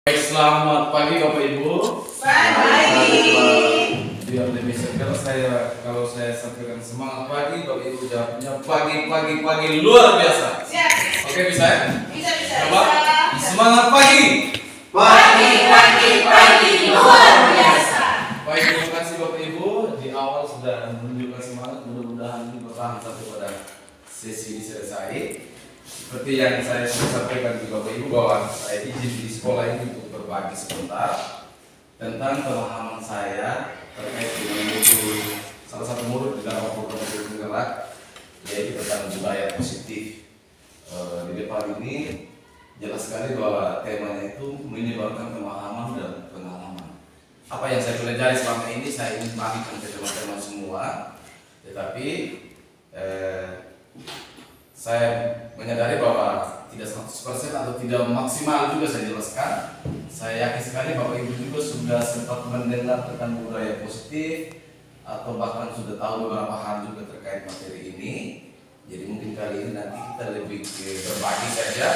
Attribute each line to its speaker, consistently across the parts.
Speaker 1: Baik, selamat pagi Bapak Ibu.
Speaker 2: Pagi.
Speaker 1: Biar lebih segar kalau saya sampaikan semangat pagi, Bapak Ibu jawabnya pagi luar biasa.
Speaker 2: Siap.
Speaker 1: Oke, bisa ya?
Speaker 2: Bisa.
Speaker 1: Coba. Semangat pagi.
Speaker 2: Pagi luar biasa.
Speaker 1: Baik, terima kasih Bapak Ibu. Di awal sudah menunjukkan semangat, mudah-mudahan ini bertahan sampai pada sesi ini selesai. Seperti yang saya sudah sampaikan di Bapak Ibu bahwa saya izin di sekolah ini untuk berbagi sebentar tentang pemahaman saya terkait dengan salah satu modul di dalam program Guru Penggerak, yaitu tentang budaya positif. Di depan ini jelas sekali bahwa temanya itu menyebarkan pemahaman dan pengalaman. Apa yang saya pelajari selama ini saya ingin bagikan ke teman-teman semua, tetapi saya menyadari bahwa tidak 100% atau tidak maksimal juga saya jelaskan. Saya yakin sekali Bapak Ibu juga sudah sempat mendengar tentang budaya positif atau bahkan sudah tahu beberapa hal juga terkait materi ini. Jadi mungkin kali ini nanti kita lebih berbagi saja.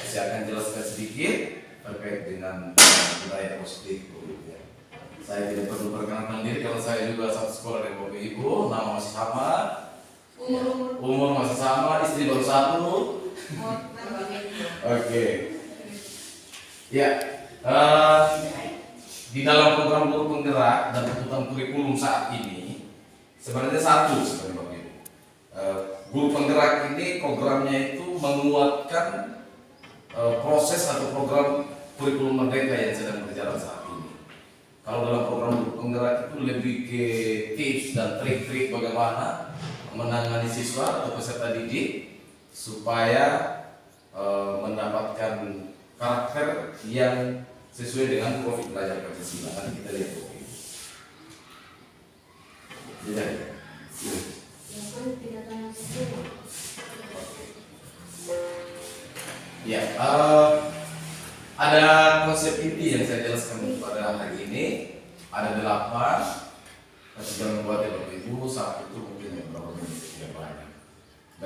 Speaker 1: Saya akan jelaskan sedikit terkait dengan budaya positif. Saya tidak perlu perkenalkan diri kalau saya juga satu sekolah dengan Bapak Ibu, nama masih sama. Umur masih sama, istri baru satu. Oke. Ya, di dalam program Guru Penggerak dan tuntutan kurikulum saat ini sebenarnya satu sebenarnya Bapak Ibu. Guru Penggerak ini programnya itu menguatkan proses atau program kurikulum merdeka yang sedang berjalan saat ini. Kalau dalam program Guru Penggerak itu lebih ke tips dan trik-trik bagaimana menangani siswa atau peserta didik supaya mendapatkan karakter yang sesuai dengan profil belajar Pancasila. Nanti kita lihat ini. Ya, ada konsep inti yang saya jelaskan pada hari ini. Ada 8. Sudah membuat Bapak Ibu saat itu mungkin yang berapa menit tidak banyak.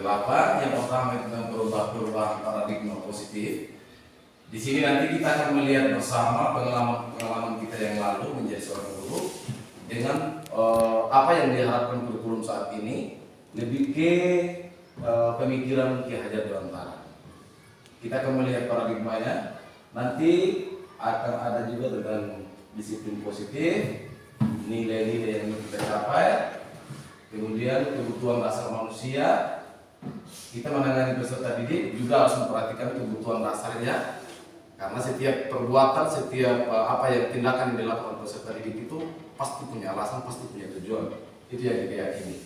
Speaker 1: 8 yang pertama tentang perubahan paradigma positif. Di sini nanti kita akan melihat bersama pengalaman kita yang lalu menjadi seorang guru dengan apa yang diharapkan kurikulum saat ini, lebih ke pemikiran Ki Hajar Dewantara. Kita akan melihat paradigmanya. Nanti akan ada juga tentang disiplin positif, nilai-nilai yang kita capai, kemudian kebutuhan dasar manusia. Kita menangani peserta didik juga harus memperhatikan kebutuhan dasarnya, karena setiap perbuatan, setiap tindakan yang dilakukan peserta didik itu pasti punya alasan, pasti punya tujuan. Itu yang kita yakini.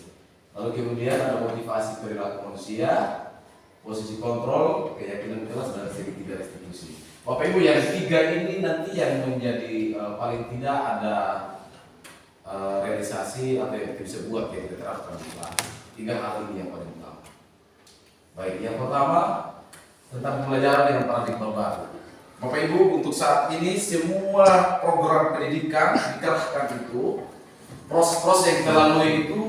Speaker 1: Lalu kemudian ada motivasi perilaku manusia, posisi kontrol, keyakinan kelas, dan segitiga restitusi. Bapak Ibu, yang 3 ini nanti yang menjadi paling tidak ada realisasi atau yang kita bisa buat yang kita terapkan di kelas. 3 hal ini yang paling utama. Baik, yang pertama tentang pembelajaran dengan paradigma baru. Bapak Ibu, untuk saat ini semua program pendidikan dikerahkan itu, proses-proses yang kita lalui itu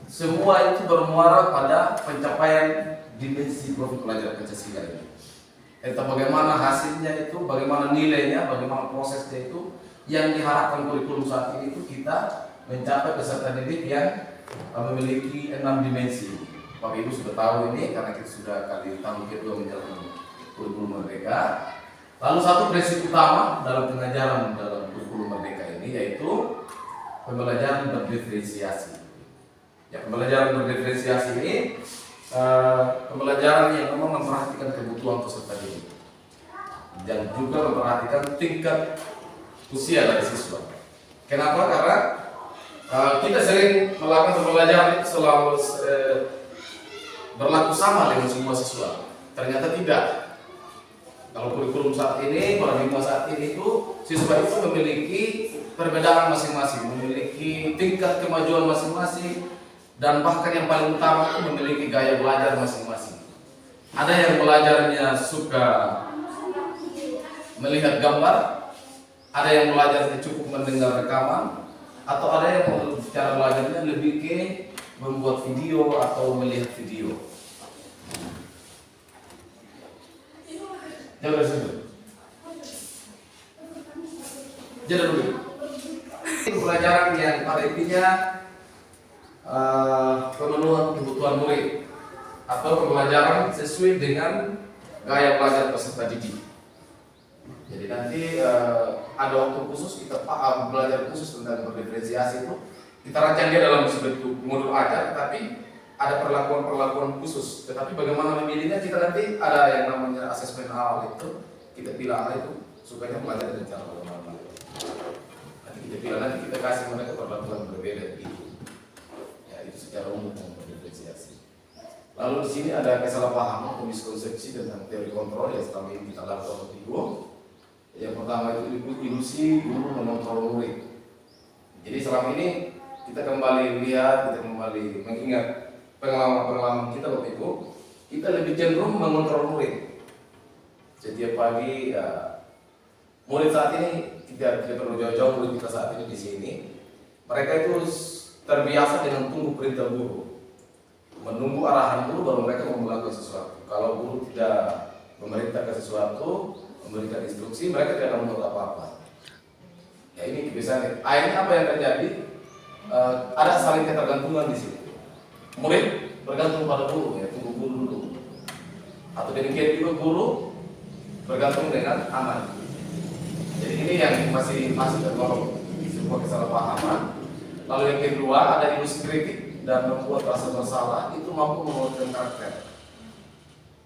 Speaker 1: semua itu bermuara pada pencapaian dimensi profil pelajaran Pancasila ini. Entah bagaimana hasilnya itu, bagaimana nilainya, bagaimana prosesnya itu, yang diharapkan kurikulum saat ini itu kita mencapai peserta didik yang memiliki 6 dimensi. Bapak Ibu sudah tahu ini karena kita sudah kali tahun kedua menjalankan kurikulum merdeka. Lalu satu prinsip utama dalam pengajaran dalam kurikulum merdeka ini yaitu pembelajaran berdiferensiasi. Ya, pembelajaran berdiferensiasi ini pembelajaran yang memang memperhatikan kebutuhan peserta didik dan juga memperhatikan tingkat usia dari siswa. Kenapa? Karena kita sering melakukan pembelajaran itu selalu berlaku sama dengan semua siswa. Ternyata tidak. Kalau kurikulum saat ini, paradigma saat ini itu siswa itu memiliki perbedaan masing-masing, memiliki tingkat kemajuan masing-masing, dan bahkan yang paling utama itu memiliki gaya belajar masing-masing. Ada yang belajarnya suka melihat gambar, ada yang belajarnya cukup mendengar rekaman, atau ada yang cara belajarnya lebih ke membuat video atau melihat video. Jauh dari situ. Jadi dulu. Pembelajaran yang pada intinya pemenuhan kebutuhan murid atau pembelajaran sesuai dengan gaya belajar peserta didik. Jadi nanti ada waktu khusus kita belajar khusus tentang berdiferensiasi itu kita rancang dia dalam sebentuk modul ajar, tetapi ada perlakuan khusus. Tetapi bagaimana memilihnya kita nanti ada yang namanya asesmen awal itu kita pilih itu supaya belajar dengan cara bagaimana. Nanti kita pilih nanti kita kasih mereka perlakuan berbeda gitu. Ya itu secara umum yang berdiferensiasi. Lalu di sini ada kesalahpahaman atau miskonsepsi tentang teori kontrol yang selama ini kita lakukan di guru. Yang pertama itu ilusi guru mengontrol murid. Jadi selama ini kita kembali lihat, kita kembali mengingat pengalaman kita waktu itu, kita lebih cenderung mengontrol murid. Setiap pagi murid saat ini tidak perlu jauh-jauh, murid kita saat ini di sini, mereka itu terbiasa dengan tunggu perintah guru, menunggu arahan guru baru mereka mau melakukan sesuatu. Kalau guru tidak memerintahkan sesuatu, memberikan instruksi, mereka tidak akan membuat apa-apa. Ya ini kebiasaan. Akhirnya apa yang terjadi? Ada saling ketergantungan di sini. Murid bergantung pada guru, ya tunggu guru dulu. Atau demikian juga guru bergantung dengan aman. Jadi ini yang masih tergolong sebuah kesalahpahaman. Lalu yang kedua ada ilusi kritik dan membuat rasa bersalah itu mampu menurunkan karakter.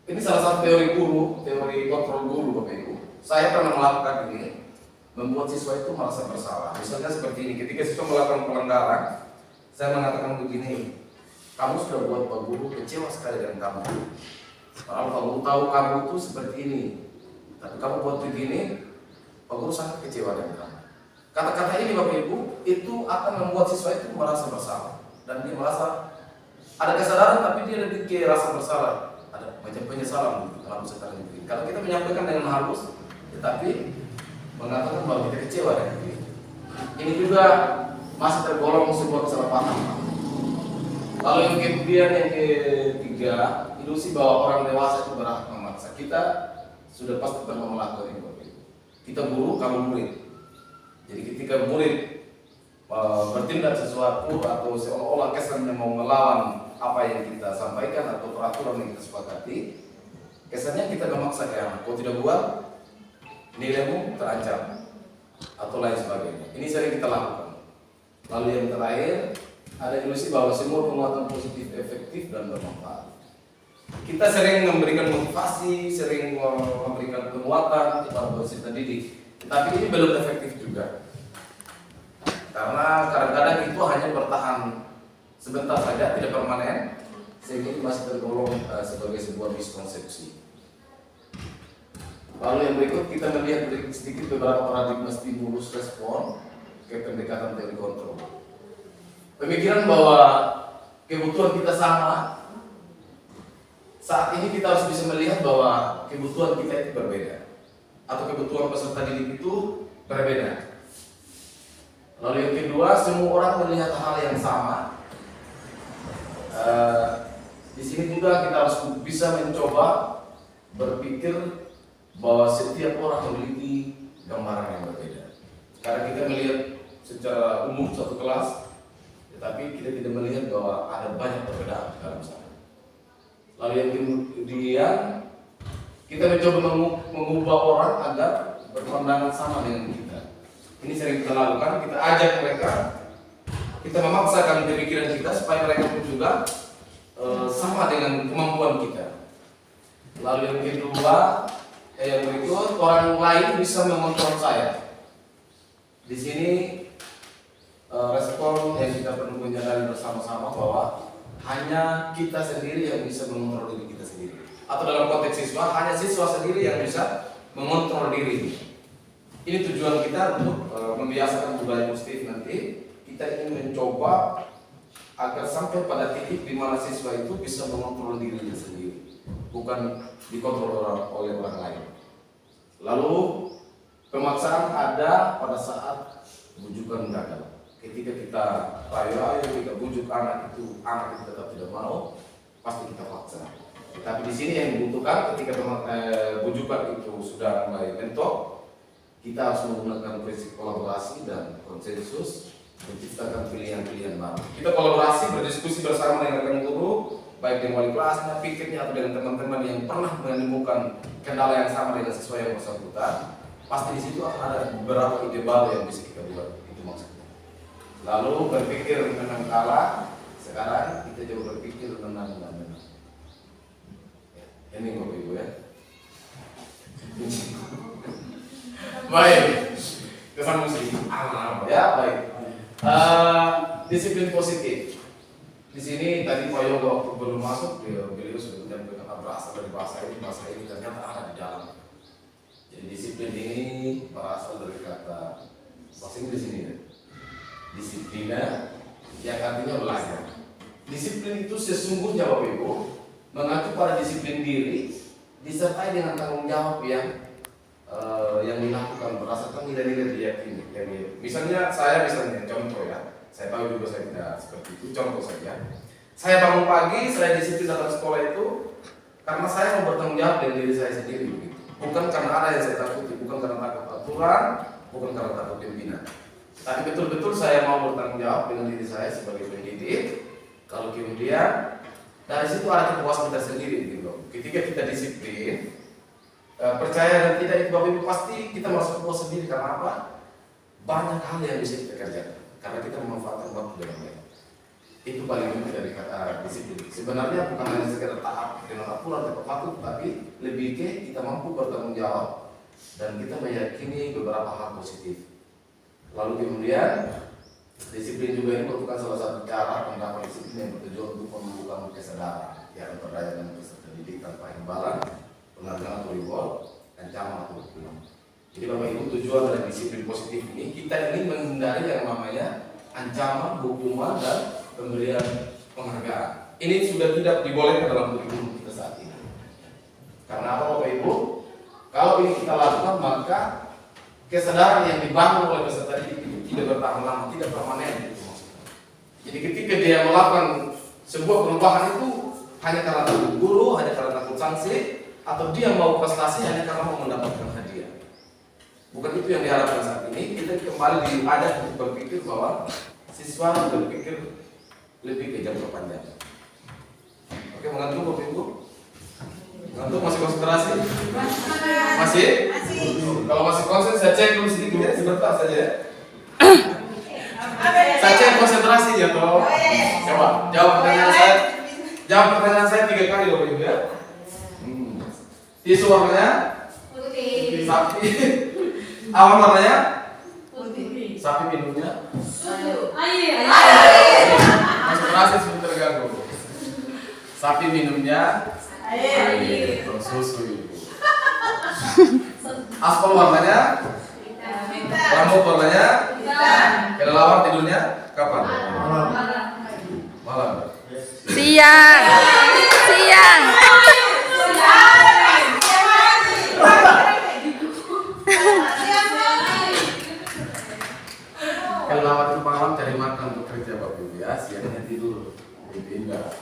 Speaker 1: Ini salah satu teori guru, teori kontrol guru Bapak Ibu. Saya pernah melakukan ini, membuat siswa itu merasa bersalah. Misalnya seperti ini, ketika siswa melakukan pelanggaran, saya mengatakan begini, kamu sudah buat Pak Guru kecewa sekali dengan kamu. Kalau Pak Guru tahu kamu itu seperti ini, tapi kamu buat begini, Pak Guru sangat kecewa dengan kamu. Kata-kata ini Bapak Ibu, itu akan membuat siswa itu merasa bersalah. Dan dia merasa ada kesadaran, tapi dia lebih ke rasa bersalah. Ada macam penyesalan dalam sekarang ini. Kalau kita menyampaikan dengan halus, tetapi mengatakan bahwa kita kecewa dengan diri. Ini juga masih tergolong sebuah kesalahpahaman. Lalu yang kemudian yang ketiga, ilusi bahwa orang dewasa itu berhak memaksa. Kita sudah pasti pernah melakukan ini. Kita guru, kamu murid. Jadi ketika murid bertindak sesuatu atau seolah-olah kesannya mau melawan apa yang kita sampaikan atau peraturan yang kita sepakati, kesannya kita memaksa ke anak. Kalau tidak buat, nilaimu terancam atau lain sebagainya. Ini sering kita lakukan. Lalu yang terakhir ada ilusi bahwa semua penguatan positif efektif dan bermanfaat. Kita sering memberikan motivasi, sering memberikan penguatan kepada peserta didik, tetapi ini belum efektif juga. Karena kadang-kadang itu hanya bertahan sebentar saja, tidak permanen, sehingga itu masih tergolong sebagai sebuah miskonsepsi. Lalu yang berikut kita melihat sedikit beberapa paradigma stimulus respon ke pendekatan teori kontrol. Pemikiran bahwa kebutuhan kita sama, saat ini kita harus bisa melihat bahwa kebutuhan kita itu berbeda, atau kebutuhan peserta didik itu berbeda. Lalu yang kedua, semua orang melihat hal yang sama. Di sini juga kita harus bisa mencoba berpikir bahwa setiap orang memiliki gambaran yang berbeda. Karena kita melihat secara umum satu kelas, tetapi kita tidak melihat bahwa ada banyak perbedaan dalam sana. Lalu yang kemudian kita mencoba mengubah orang agar berpandangan sama dengan kita. Ini sering kita lakukan, kita ajak mereka, kita memaksakan pemikiran kita supaya mereka pun juga sama dengan kemampuan kita. Lalu yang kedua, yang berikut, orang lain bisa mengontrol saya. Di sini respon yang kita perlu menyadari bersama-sama bahwa hanya kita sendiri yang bisa mengontrol diri kita sendiri. Atau dalam konteks siswa, hanya siswa sendiri yang bisa mengontrol diri. Ini tujuan kita untuk membiasakan budaya positif nanti. Kita ingin mencoba agar sampai pada titik di mana siswa itu bisa mengontrol dirinya sendiri, bukan dikontrol oleh orang lain. Lalu pemaksaan ada pada saat bujukan gagal. Ketika kita rayu-rayu, kita bujuk anak itu tetap tidak mau, pasti kita paksa. Tapi di sini yang dibutuhkan ketika bujukan itu sudah mulai mentok, kita harus menggunakan prinsip kolaborasi dan konsensus menciptakan pilihan-pilihan baru. Kita kolaborasi, berdiskusi bersama dengan rekan guru, baik dengan wali kelasnya, pikirnya, atau dengan teman-teman yang pernah menemukan kendala yang sama dengan siswa yang bersangkutan. Pasti di situ akan ada beberapa ide baru yang bisa kita buat, itu maksudnya. Lalu berpikir menang kalah, sekarang kita coba berpikir menang dan menang. Ini Bapak Ibu ya. Baik, kesan musik ya, baik. Disiplin positif. Di sini tadi Pak Yoga waktu belum masuk, beliau sudah menyampaikan berasal dari bahasa ini ternyata ada di dalam. Jadi disiplin ini berasal dari kata bahasa Inggris ini ya. Disiplina yang artinya belajar. Disiplin itu sesungguhnya Bapak Ibu mengacu pada disiplin diri disertai dengan tanggung jawab yang dilakukan berdasarkan nilai-nilai diyakini. Misalnya contoh ya, saya tahu juga saya tidak seperti itu. Contoh saja, saya bangun pagi, saya disiplin datang sekolah itu karena saya mau bertanggung jawab dengan diri saya sendiri, begitu. Bukan karena ada yang saya takuti, bukan karena takut aturan, bukan karena takut pimpinan. Tapi betul-betul saya mau bertanggung jawab dengan diri saya sebagai pendidik. Kalau kemudian dari situ ada kepuasan kita sendiri, gitu. Ketika kita disiplin, percaya dan tidak itu Bapak Ibu, pasti kita merasa puas sendiri. Karena apa? Banyak hal yang bisa kita kerjakan karena kita memanfaatkan waktu dengan baik. Itu paling penting dari kata disiplin. Sebenarnya bukan hanya sekedar taat dengan aturan tepat waktu, tapi lebih ke kita mampu bertanggung jawab dan kita meyakini beberapa hal positif. Lalu kemudian disiplin juga ini merupakan salah satu cara penerapan disiplin yang bertujuan untuk menumbuhkan kesadaran, ya, memperdayakan peserta didik tanpa imbalan, penghargaan atau reward, ancaman atau hukuman. Jadi Bapak Ibu, tujuan dari disiplin positif ini kita ingin menghindari yang namanya ancaman, hukuman, dan pemberian penghargaan. Ini sudah tidak dibolehkan dalam kurikulum kita saat ini. Karena apa Bapak Ibu? Kalau ini kita lakukan maka kesadaran yang dibangun oleh peserta didik itu tidak bertahan lama, tidak permanen. Jadi ketika dia melakukan sebuah perubahan itu hanya karena takut guru, hanya karena takut sanksi, atau dia mau prestasi hanya karena mau mendapatkan hadiah. Bukan itu yang diharapkan saat ini. Kita kembali diajak untuk berpikir bahwa siswa berpikir lebih ke jangka panjang. Oke, mengantuk Bapak Ibu? Mengantuk, masih konsentrasi? Masih? Kalau masih konsen, saya cek dulu sedikit ya, sebentar saja ya. Saya cek konsentrasi ya toh. Coba jawab pertanyaan saya. Jawab pertanyaan saya 3 kali Bapak Ibu ya. Tisu warnanya?
Speaker 2: Putih.
Speaker 1: Sapi. Awan warnanya?
Speaker 2: Putih.
Speaker 1: Sapi minumnya?
Speaker 2: Susu.
Speaker 1: Konsentrasi sebentar ganggu. Sapi minumnya?
Speaker 2: Air.
Speaker 1: Susu Ibu. Aspal warnanya?
Speaker 2: Hitam.
Speaker 1: Rambut warnanya?
Speaker 2: Hitam.
Speaker 1: Kelelawar tidurnya kapan? Malam.
Speaker 3: Siang. Siang.
Speaker 1: Kelelawar itu malam cari makan untuk kerja Bapak Ibu ya, siangnya tidur. Pindah.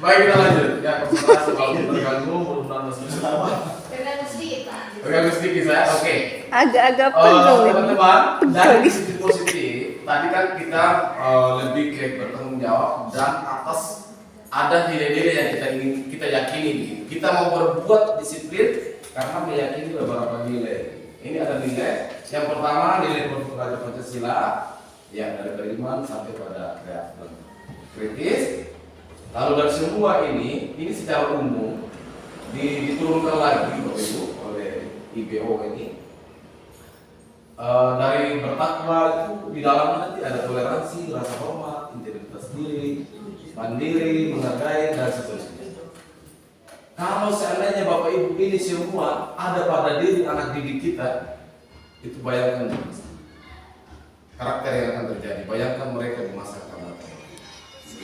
Speaker 1: Baik, kita lanjut. Ya, konsentrasi kalau terganggu mudah-mudahan masih bisa. Terganggu sedikit saya. Oke.
Speaker 3: Agak-agak penuh.
Speaker 1: Teman-teman, dari sisi positif, tadi kan kita lebih ke bertanggung jawab dan atas ada nilai-nilai yang kita yakini. Kita mau berbuat disiplin karena meyakini beberapa nilai. Ini ada nilai. Yang pertama nilai Praja Pancasila, ya, dari beriman sampai pada kreatif kritis. Lalu dari semua ini secara umum diturunkan lagi Bapak Ibu oleh IBO ini. Dari bertakwa itu di dalamnya nanti ada toleransi, rasa hormat, integritas diri, mandiri, menghargai, dan seterusnya. Kalau seandainya Bapak Ibu ini semua ada pada diri anak didik kita, itu bayangkan karakter yang akan terjadi. Bayangkan mereka di masa akan datang.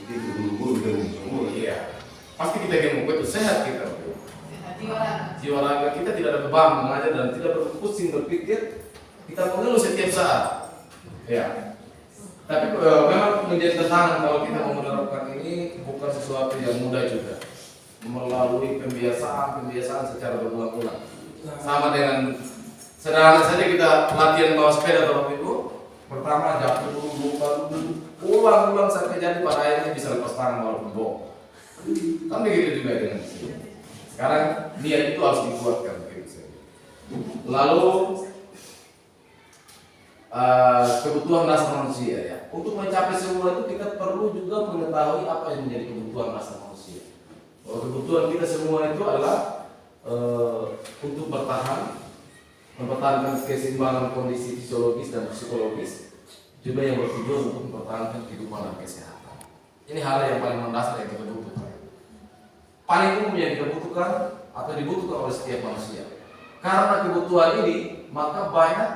Speaker 1: Guru-guru, iya. Pasti kita gemuk, itu sehat kita. Jiwa raga kita tidak ada beban mengajar dan tidak berpusing berpikir. Kita mengeluh setiap saat. Ya. Tapi memang menjadi tantangan kalau kita mau menerapkan ini bukan sesuatu yang mudah juga. Melalui pembiasaan secara berulang-ulang. Sama dengan Sederhana saja kita latihan bawa sepeda Bapak Ibu. Pertama jatuh dulu, buka dulu, ulang-ulang sampai jadi pada akhirnya bisa lepas tangan walaupun bohong. Kan begitu juga dengan sini. Sekarang niat itu harus dikuatkan. Lalu kebutuhan dasar manusia ya. Untuk mencapai semua itu kita perlu juga mengetahui apa yang menjadi kebutuhan dasar manusia. Bahwa kebutuhan kita semua itu adalah untuk bertahan, mempertahankan keseimbangan kondisi fisiologis dan psikologis, juga yang bertujuan untuk mempertahankan kehidupan dan kesehatan. Ini hal yang paling mendasar yang kita butuhkan. Paling umum yang kita butuhkan atau dibutuhkan oleh setiap manusia. Karena kebutuhan ini, maka banyak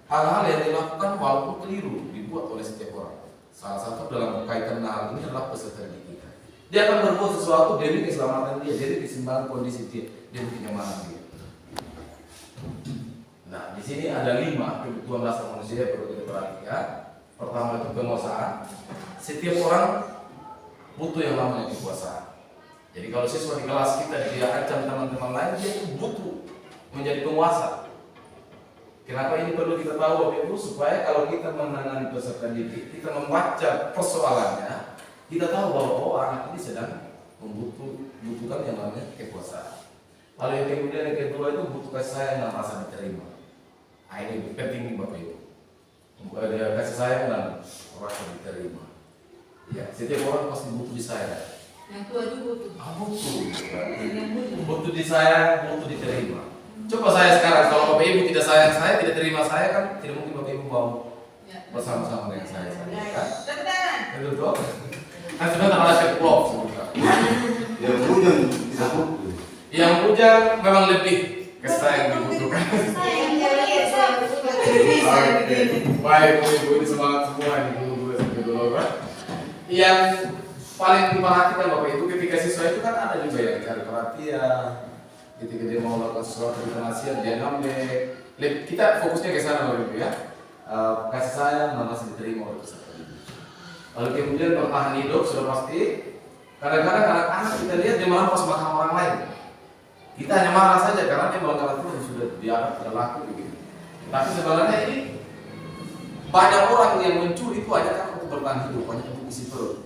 Speaker 1: hal-hal yang dilakukan walaupun keliru dibuat oleh setiap orang. Salah satu dalam berkaitan dengan hal ini adalah peserta didik kita. Dia akan berbuat sesuatu demi keselamatan dia, demi keseimbangan kondisi dia, demi kenyamanan dia. Nah, di sini ada 5 kebutuhan dasar manusia yang perlu kita perhatikan. Pertama itu penguasaan. Setiap orang butuh yang namanya kekuasaan. Jadi kalau siswa di kelas kita dia ancam teman-teman lain, dia itu butuh menjadi penguasa. Kenapa ini perlu kita tahu Bapak Ibu? Supaya kalau kita menangani peserta didik, kita membaca persoalannya, kita tahu bahwa oh anak ini sedang membutuhkan yang namanya kekuasaan. Lalu yang kemudian yang kedua itu butuh kasih sayang dan rasa diterima. Nah ini penting Bapak Ibu. Kasih sayang dan rasa diterima. Ya, setiap orang pasti butuh disayang.
Speaker 2: Yang tua juga butuh.
Speaker 1: Butuh disayang, butuh diterima. Coba saya sekarang, kalau Bapak Ibu tidak sayang saya, tidak terima saya kan tidak mungkin Bapak Ibu mau bersama-sama dengan saya kan? Betul toh? Kan sebenarnya ada keklop sebenarnya.
Speaker 4: Yang bujang tidak butuh.
Speaker 1: Yang bujang memang lebih kesayang dibutuhkan. Baik Bapak Ibu, ini semangat semua ini dulu yang paling diperhatikan Bapak Ibu ketika siswa itu kan ada juga yang cari perhatian. Ketika dia mau melakukan sesuatu internasional, dia ngambek. Kita fokusnya ke sana Bapak Ibu ya. Kasih sayang dan rasa diterima oleh peserta didik. Lalu kemudian bertahan hidup sudah pasti. Kadang-kadang anak-anak kita lihat dia merampas makan orang lain. Kita hanya marah saja karena dia melanggar aturan sudah dianggap tidak laku begitu. Tapi sebenarnya ini banyak orang yang mencuri itu hanya kan untuk bertahan hidup, hanya untuk isi perut.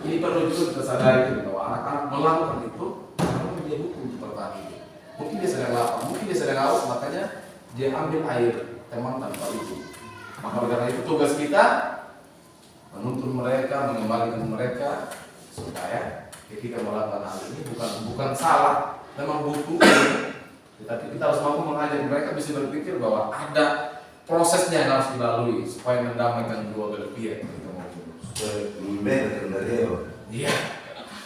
Speaker 1: Ini perlu juga kita sadari bahwa anak-anak melakukan itu karena dia butuh untuk bertahan hidup. Mungkin dia sedang lapar, mungkin dia sedang haus, makanya dia ambil air teman tanpa itu. Maka karena itu tugas kita menuntun mereka, mengembalikan mereka supaya ketika melakukan hal ini bukan salah, memang butuh, tetapi kita harus mampu mengajak mereka bisa berpikir bahwa ada prosesnya yang harus dilalui supaya mendamaikan dua belah pihak. Iya,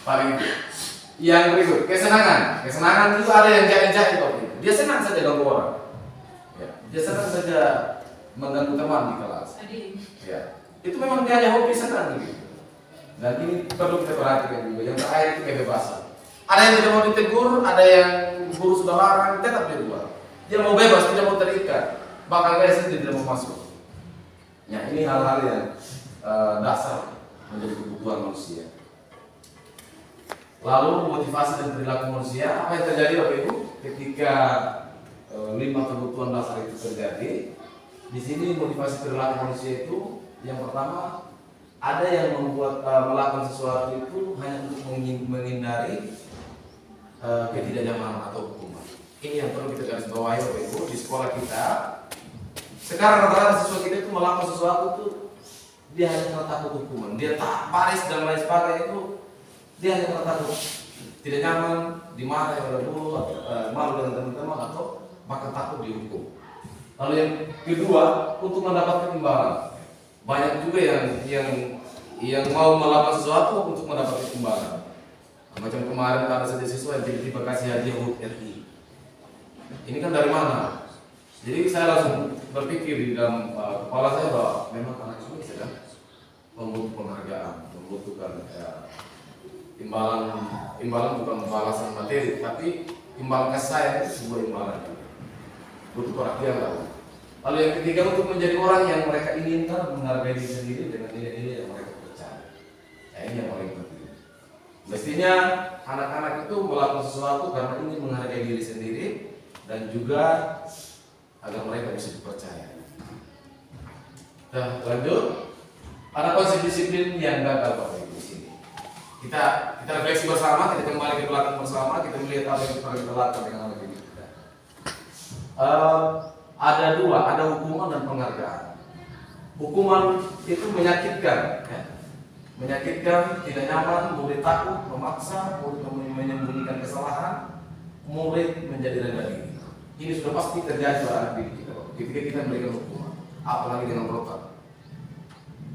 Speaker 1: paling itu. Yang berikut, kesenangan. Kesenangan itu ada yang jahit-jahit waktu itu. Dia senang saja ganggu orang. Ya, dia senang saja mengganggu teman di kelas. Ya, itu memang dia hanya hobi senang gitu. Dan ini perlu kita perhatikan juga. Yang terakhir itu kebebasan. Ada yang tidak mau ditegur, ada yang guru sudah larang, tetap dia buat. Dia mau bebas, tidak mau terikat. Bahkan biasanya dia tidak mau masuk. Ya, ini hal-hal yang dasar menjadi kebutuhan manusia. Lalu motivasi dan perilaku manusia, apa yang terjadi Bapak Ibu ketika 5 kebutuhan dasar itu terjadi? Di sini motivasi perilaku manusia itu yang pertama ada yang membuat melakukan sesuatu itu hanya untuk menghindari ketidaknyamanan atau hukuman. Ini yang perlu kita garis bawahi Bapak Ibu di sekolah kita. Sekarang rata-rata siswa kita itu melakukan sesuatu itu dia hanya karena takut hukuman, dia tak baris dan lain sebagainya itu dia hanya karena takut tidak nyaman, dimarahi oleh guru, malu dengan teman-teman atau bahkan takut dihukum. Lalu yang kedua untuk mendapatkan imbalan, banyak juga yang mau melakukan sesuatu untuk mendapatkan imbalan. Macam kemarin ada saja siswa yang tiba-tiba kasih hadiah HUT RI. Ini kan dari mana? Jadi saya langsung berpikir di dalam kepala saya bahwa memang anak ini sedang membutuhkan penghargaan, membutuhkan imbalan bukan balasan materi, tapi imbalan kasih sayang itu sebuah imbalan. Butuh perhatian lah. Lalu yang ketiga untuk menjadi orang yang mereka inginkan, menghargai diri sendiri dengan nilai-nilai yang mereka percaya. Nah, ini yang paling penting. Mestinya anak-anak itu melakukan sesuatu karena ingin menghargai diri sendiri dan juga agar mereka bisa dipercaya. Nah, lanjut. Ada konsep disiplin yang gagal Bapak Ibu di sini. Kita refleksi bersama, kita kembali ke belakang bersama, kita melihat apa yang pernah kita lakukan dengan anak didik kita. Ada dua, ada hukuman dan penghargaan. Hukuman itu menyakitkan, ya. Menyakitkan, tidak nyaman, murid takut, memaksa, murid menyembunyikan kesalahan, murid menjadi rendah diri. Ini sudah pasti terjadi pada anak didik kita ketika kita memberikan hukuman, apalagi dengan berotak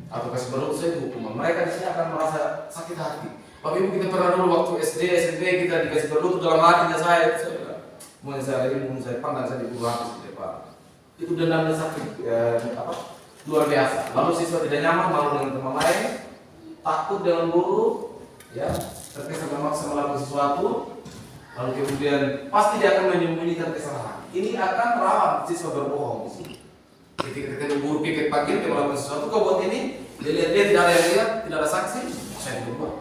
Speaker 1: atau kasih berdosa itu hukuman. Mereka di sini akan merasa sakit hati. Bapak Ibu, kita pernah dulu waktu SD, SMP kita dikasih berdosa dalam hatinya saya bilang, mau saya ini, mau saya pandang saya diburu habis di depan. Itu dendamnya sakit, luar biasa. Lalu siswa tidak nyaman, malu dengan teman lain, takut dengan guru, ya, terkesan memaksa melakukan sesuatu, lalu kemudian pasti dia akan menyembunyikan kesalahan. Ini akan rawan siswa berbohong di sini. Ketika guru pikir pagi dia melakukan sesuatu, kau buat ini, dia lihat dia tidak ada yang lihat, tidak ada saksi, saya berbuat.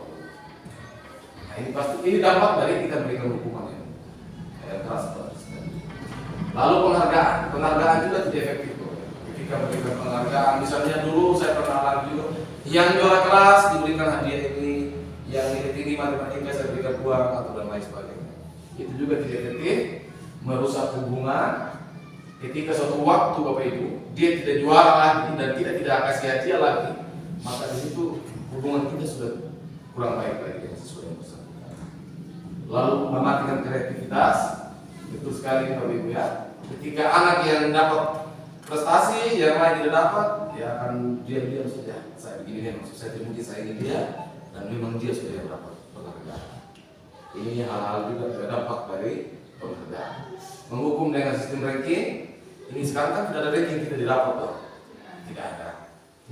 Speaker 1: Nah, ini pasti ini dampak dari kita berikan hukuman yang keras. Lalu penghargaan juga tidak efektif. Ketika memberikan penghargaan, misalnya dulu saya pernah alami juga, yang juara kelas diberikan hadiah ini, yang nilai tinggi matematika saya berikan uang atau dan lain sebagainya. Itu juga tidak efektif, merusak hubungan. Ketika suatu waktu Bapak Ibu dia tidak juara lagi dan kita tidak kasih hadiah lagi, maka di situ hubungan kita sudah kurang baik lagi dengan sesuatu yang bersangkutan. Lalu mematikan kreativitas, betul sekali Bapak Ibu ya. Ketika anak yang dapat prestasi, yang lain tidak dapat, dia akan diam-diam saja. Saya begini nih, maksud saya mungkin saya ini dia, dan memang dia sudah yang dapat penghargaan. Ini hal-hal juga terdampak dari penghargaan. Menghukum dengan sistem ranking. Ini sekarang kan tidak ada ranking kita didapat toh. Tidak ada.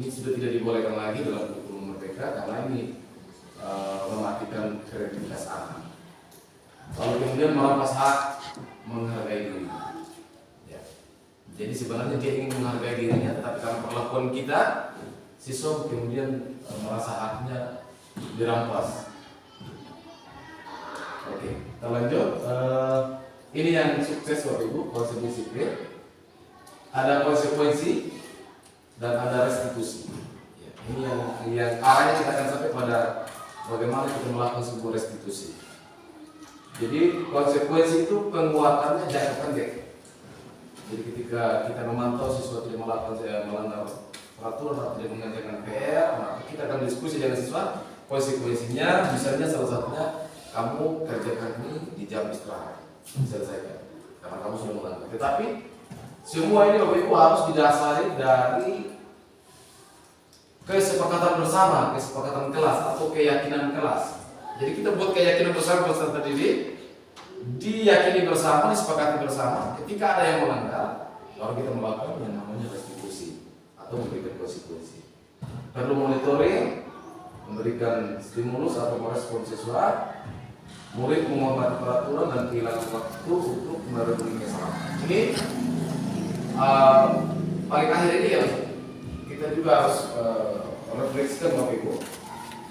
Speaker 1: Ini sudah tidak dibolehkan lagi dalam kurikulum merdeka karena ini mematikan kreativitas anak. Lalu kemudian merampas hak menghargai diri. Ya. Jadi sebenarnya dia ingin menghargai dirinya, tetapi karena perlakuan kita, siswa kemudian merasa haknya dirampas. Oke, kita lanjut. Ini yang sukses Bapak Ibu, konsep disiplin. Ada konsekuensi dan ada restitusi. Ya, ini yang arahnya kita akan sampai pada bagaimana kita melakukan sebuah restitusi. Jadi konsekuensi itu penguatannya jangka pendek. Jadi ketika kita memantau siswa tidak melanggar peraturan atau tidak mengerjakan PR, maka kita akan diskusi dengan siswa. Konsekuensinya, misalnya salah satunya kamu kerjakan ini di jam istirahat, selesaikan karena kamu sudah melanggar. Tetapi semua ini Bapak Ibu harus didasari dari kesepakatan bersama, kesepakatan kelas atau keyakinan kelas. Jadi kita buat keyakinan bersama peserta didik, diyakini bersama, disepakati bersama. Ketika ada yang melanggar, baru kita melakukan yang namanya restitusi atau memberikan konsekuensi. Perlu monitoring, memberikan stimulus atau merespon siswa, murid menghormati peraturan dan kehilangan waktu untuk merenungi kesalahan. Ini paling akhir ini ya kita juga harus refleksikan Bapak Ibu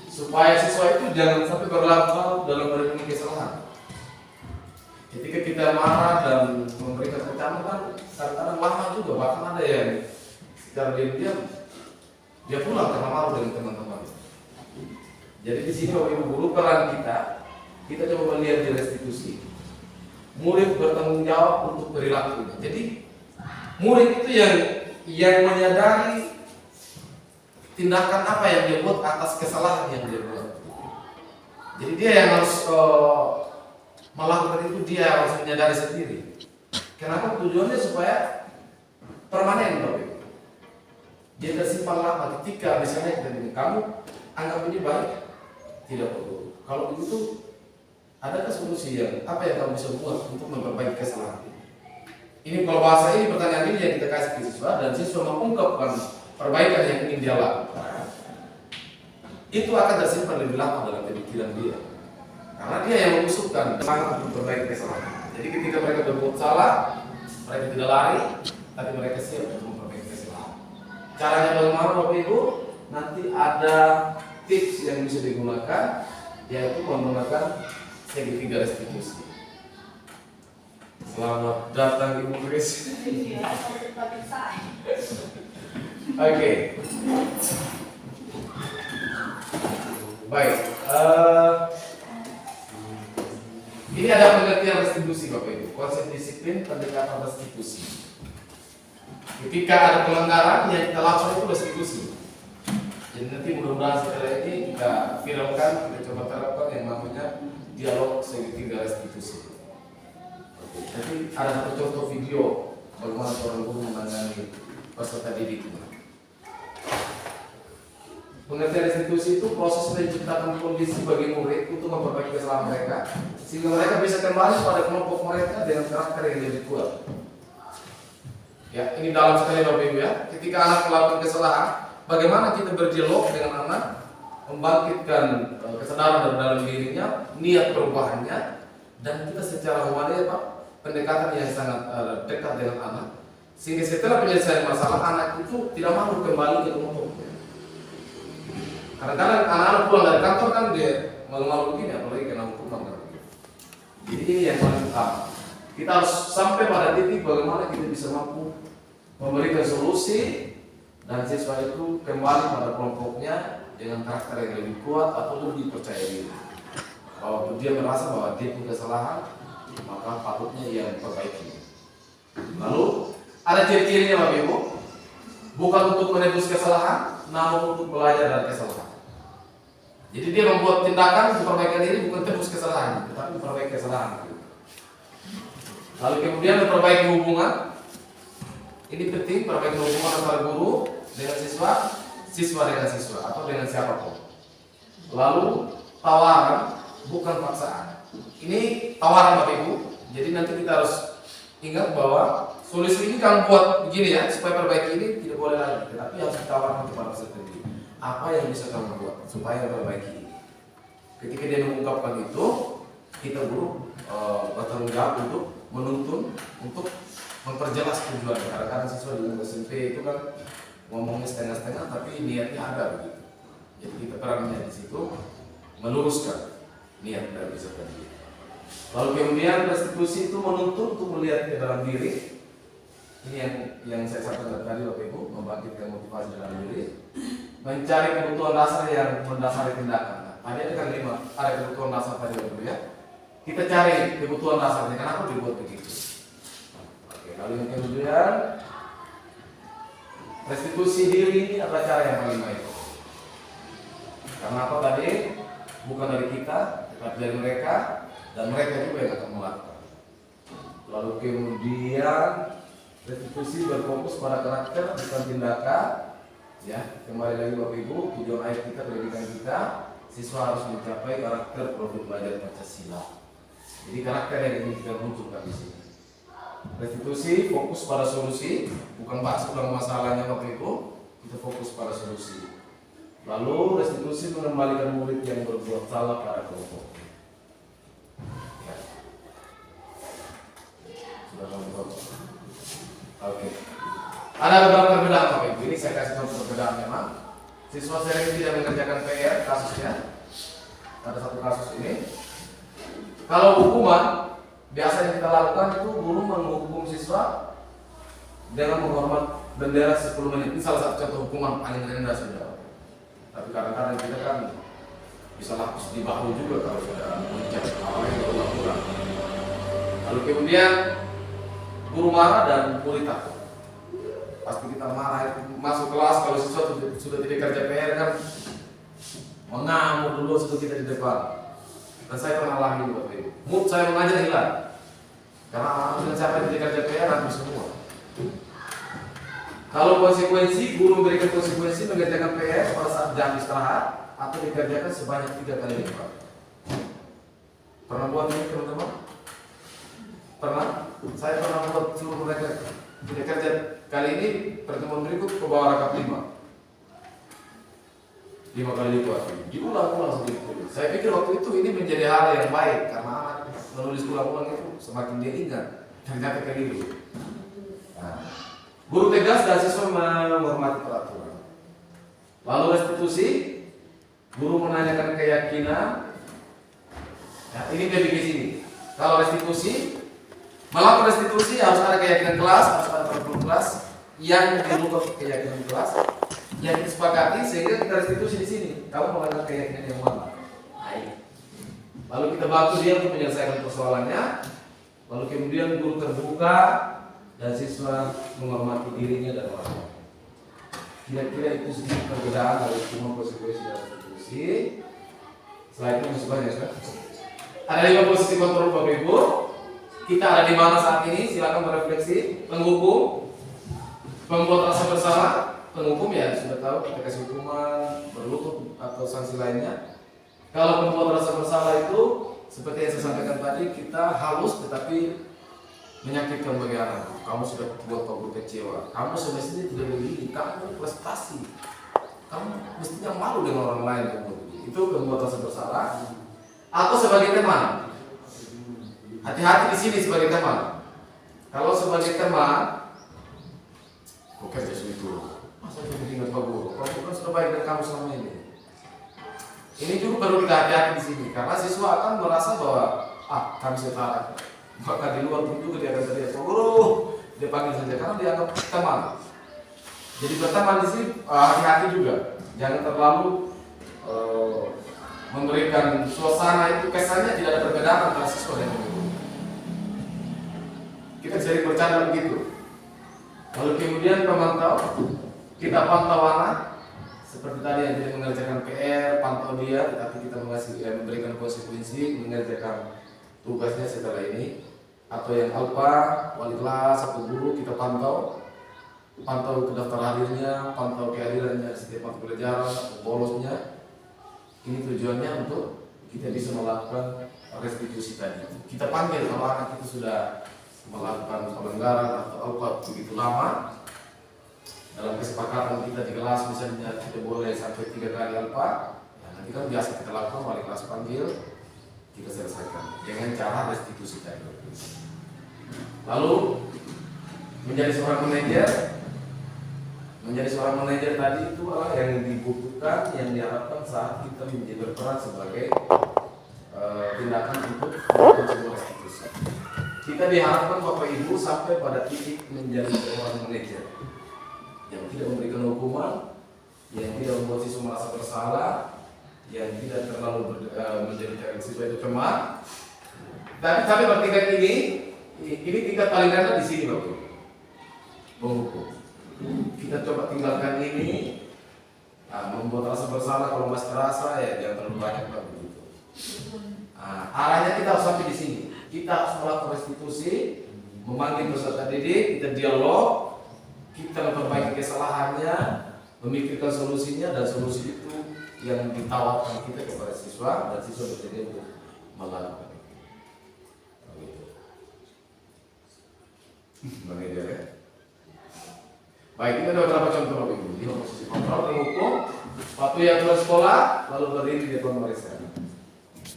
Speaker 1: supaya siswa itu jangan sampai berlarut-larut dalam merenungi kesalahan. Ketika kita marah dan memberikan kecaman kan kadang-kadang lama juga, bahkan ada yang secara diam-diam dia pulang karena malu dengan teman-teman. Jadi di sini Bapak Ibu guru peran kita coba melihat di restitusi. Murid bertanggung jawab untuk perilakunya. Jadi murid itu yang menyadari tindakan apa yang dia buat atas kesalahan yang dia buat. Jadi dia yang harus melakukan itu, dia harus menyadari sendiri. Kenapa? Tujuannya supaya permanen Bapak Ibu. Dia tersimpan lama. Ketika misalnya kamu anggap ini baik, tidak perlu. Kalau begitu, adakah solusi yang apa yang kamu bisa buat untuk memperbaiki kesalahan ini? Ini kalau bahasa ini pertanyaan ini yang kita kasih ke siswa dan siswa mengungkapkan perbaikan yang ingin dia lakukan, itu akan tersimpan lebih lama dalam pemikiran dia, karena dia yang mengusulkan semangat untuk memperbaiki kesalahan. Jadi ketika mereka berbuat salah, mereka tidak lari, tapi mereka siap untuk memperbaiki kesalahan. Caranya bagaimana Bapak Ibu? Nanti ada tips yang bisa digunakan, yaitu menggunakan segitiga restitusi. Selamat datang Ibu Grace. Oke. Baik. Ini ada pengertian restitusi Bapak Ibu. Konsep disiplin pendekatan restitusi. Ketika ada pelanggaran yang kita lakukan itu restitusi. Jadi nanti mudah-mudahan setelah ini kita viralkan, kita coba terapkan yang namanya dialog segitiga restitusi. Jadi ada satu contoh video bagaimana seorang guru menangani peserta didiknya. Pengertian restitusi itu proses menciptakan kondisi bagi murid untuk memperbaiki kesalahan mereka, sehingga mereka bisa kembali pada kelompok mereka dengan karakter yang lebih kuat. Ya, ini dalam sekali Bapak Ibu ya. Ketika anak melakukan kesalahan, bagaimana kita berdialog dengan anak, membangkitkan kesadaran dalam dirinya, niat perubahannya, dan kita secara humanitas Pak, pendekatan yang sangat dekat dengan anak, sehingga setelah penyelesaian masalah anak itu tidak mau kembali ke kelompoknya. Kadang-kadang anak-anak pulang dari kantor kan dia malu-malu begini, apalagi kena hukuman kan. Jadi ini yang paling utama. Kita harus sampai pada titik bagaimana kita bisa mampu memberikan solusi dan siswa itu kembali pada kelompoknya dengan karakter yang lebih kuat atau lebih percaya diri. Bahwa dia merasa bahwa dia punya kesalahan, maka patutnya ia memperbaiki. Lalu ada ciri-cirinya Bapak Ibu, bukan untuk menebus kesalahan, namun untuk belajar dari kesalahan. Jadi dia membuat tindakan untuk perbaikan diri bukan tebus kesalahan, tetapi memperbaiki kesalahan. Lalu kemudian memperbaiki hubungan. Ini penting, perbaiki hubungan antara guru dengan siswa, siswa dengan siswa, atau dengan siapapun. Lalu tawaran, bukan paksaan. Ini tawaran Bapak Ibu. Jadi nanti kita harus ingat bahwa solusi ini kan buat begini ya, supaya perbaiki ini tidak boleh lagi, tetapi harus ditawarkan kepada peserta didik. Apa yang bisa kamu buat supaya perbaiki ini? Ketika dia mengungkapkan itu, kita guru bertanggung jawab untuk menuntun, untuk memperjelas tujuan. Kadang-kadang siswa di SMP itu kan ngomongnya setengah-setengah, tapi niatnya ada begitu. Jadi kita perannya di situ meluruskan niat dari peserta didik. Lalu kemudian restitusi itu menuntut untuk melihat ke dalam diri. Ini yang saya sampaikan tadi Bapak Ibu, membangkitkan motivasi dalam diri, mencari kebutuhan dasar yang mendasari tindakan. Tadi ada kan 5, ada kebutuhan dasar tadi Bapak Ibu ya. Kita cari kebutuhan dasarnya, kenapa dibuat begitu. Oke, lalu yang kemudian restitusi diri ini adalah cara yang paling baik. Karena apa tadi? Bukan dari kita, tetapi dari mereka, dan mereka juga yang akan melakukan. Lalu kemudian restitusi berfokus pada karakter bukan tindakan. Ya, kembali lagi Bapak Ibu, tujuan akhir kita, pendidikan kita, siswa harus mencapai karakter produk belajar Pancasila. Jadi karakter yang ingin kita munculkan di sini. Restitusi fokus pada solusi, bukan bahas ulang masalahnya Bapak Ibu, kita fokus pada solusi. Lalu restitusi mengembalikan murid yang berbuat salah pada kelompok. Ya. Sudah nonton. Oke. Ada beberapa perbedaan Bapak Ibu. Ini saya kasih contoh perbedaan memang. Siswa sering tidak mengerjakan PR kasusnya. Ada satu kasus ini. Kalau hukuman biasanya kita lakukan itu guru menghukum siswa dengan menghormat bendera 10 menit. Ini salah satu contoh hukuman paling rendah sudah. Tapi kadang-kadang kita kan bisa lapis di bahu juga kalau sudah mengejar awalnya berulang-ulang. Lalu kemudian guru marah dan murid takut. Pasti kita marah masuk kelas kalau siswa sudah tidak kerja PR kan mengamuk dulu sebelum kita di depan. Dan saya pernah alami Bapak Ibu. Mood saya mengajar hilang. Karena dengan siapa yang tidak kerja PR habis semua. Kalau konsekuensi, guru memberikan konsekuensi mengerjakan PR pada saat jam istirahat atau dikerjakan sebanyak 3 kali lipat. Pernah buat ini teman-teman? Pernah? Saya pernah buat seluruh mereka tidak kerja. Kali ini pertemuan berikut ke bawah rangkap 5 kali lipat. Diulang-ulang seperti itu. Saya pikir waktu itu ini menjadi hal yang baik karena anak menulis ulang-ulang itu semakin dia ingat. Ternyata keliru. Nah, guru tegas dan siswa menghormati peraturan. Lalu restitusi, guru menanyakan keyakinan. Nah, ini dia di sini. Kalau restitusi, Melakukan restitusi harus ada keyakinan kelas, harus ada peraturan kelas yang dirubah keyakinan kelas yang disepakati sehingga kita restitusi di sini. Kamu melanggar keyakinan yang mana? Baik. Lalu kita bantu dia untuk menyelesaikan persoalannya. Lalu kemudian guru terbuka dan siswa menghormati dirinya dan orang lain. Kira-kira itu sedikit perbedaan dari hukuman konsekuensi dan restitusi. Setelah itu masih banyak kan? Ada 5 posisi kontrol Bapak Ibu. Kita ada di mana saat ini? Silakan berefleksi. Penghukum, pembuat rasa bersalah. Penghukum ya sudah tahu kita kasih hukuman berlutut atau sanksi lainnya. Kalau pembuat rasa bersalah itu seperti yang saya sampaikan tadi, kita halus tetapi menyakitkan bagi anak. Kamu sudah buat Pak Guru kecewa. Kamu semestinya tidak begini. Kamu prestasi. Kamu mestinya malu dengan orang lain. Itu pembuat rasa bersalah. Atau sebagai teman. Hati-hati di sini sebagai teman. Kalau sebagai teman, oke jadi itu. Masa jadi ingat Pak Guru? Pak Guru kan sudah baik dengan kamu selama ini. Ini juga perlu kita hati-hati di sini karena siswa akan merasa bahwa kami setara. Maka di luar pun juga dia akan teriak Pak Guru. Dia panggil saja karena dia anggap teman. Jadi berteman di sini hati-hati juga. Jangan terlalu memberikan suasana itu kesannya tidak ada perbedaan antara siswa dan guru. Kita sering bercanda begitu. Lalu kemudian pemantau, kita pantau anak seperti tadi yang tidak mengerjakan PR, pantau dia, tetapi kita memberikan konsekuensi mengerjakan tugasnya setelah ini. Atau yang alfa, wali kelas, atau guru kita pantau ke daftar hadirnya, pantau kehadirannya setiap mata pelajaran, atau bolosnya. Ini tujuannya untuk kita bisa melakukan restitusi tadi. Kita panggil kalau anak itu sudah melakukan pelanggaran atau alfa begitu lama. Dalam kesepakatan kita di kelas misalnya tidak boleh sampai 3 kali alfa. Ya, nanti kan biasa kita lakukan, wali kelas panggil, kita selesaikan dengan cara restitusi tadi. Lalu menjadi seorang manajer tadi itu adalah yang dibutuhkan, yang diharapkan saat kita menjadi berperan sebagai tindakan untuk melakukan sebuah restitusi. Kita diharapkan Bapak Ibu sampai pada titik menjadi seorang manajer yang tidak memberikan hukuman, yang tidak membuat siswa merasa bersalah, yang tidak terlalu menjadikan siswa itu cemar. Tapi pada tingkat ini tingkat paling rendah di sini Bapak Ibu. Menghukum. Kita coba tinggalkan ini, membuat rasa bersalah kalau masih terasa ya jangan terlalu banyak Pak begitu. Arahnya kita harus sampai di sini. Kita harus melakukan restitusi, memanggil peserta didik, kita dialog, kita memperbaiki kesalahannya, memikirkan solusinya dan solusi itu yang ditawarkan kita kepada siswa dan siswa bersedia untuk melakukan. Manajer ya. Baik, kita ada beberapa contoh Bapak Ibu. Di posisi kontrol, penghukum, patuhi aturan sekolah, lalu berdiri di depan mereka.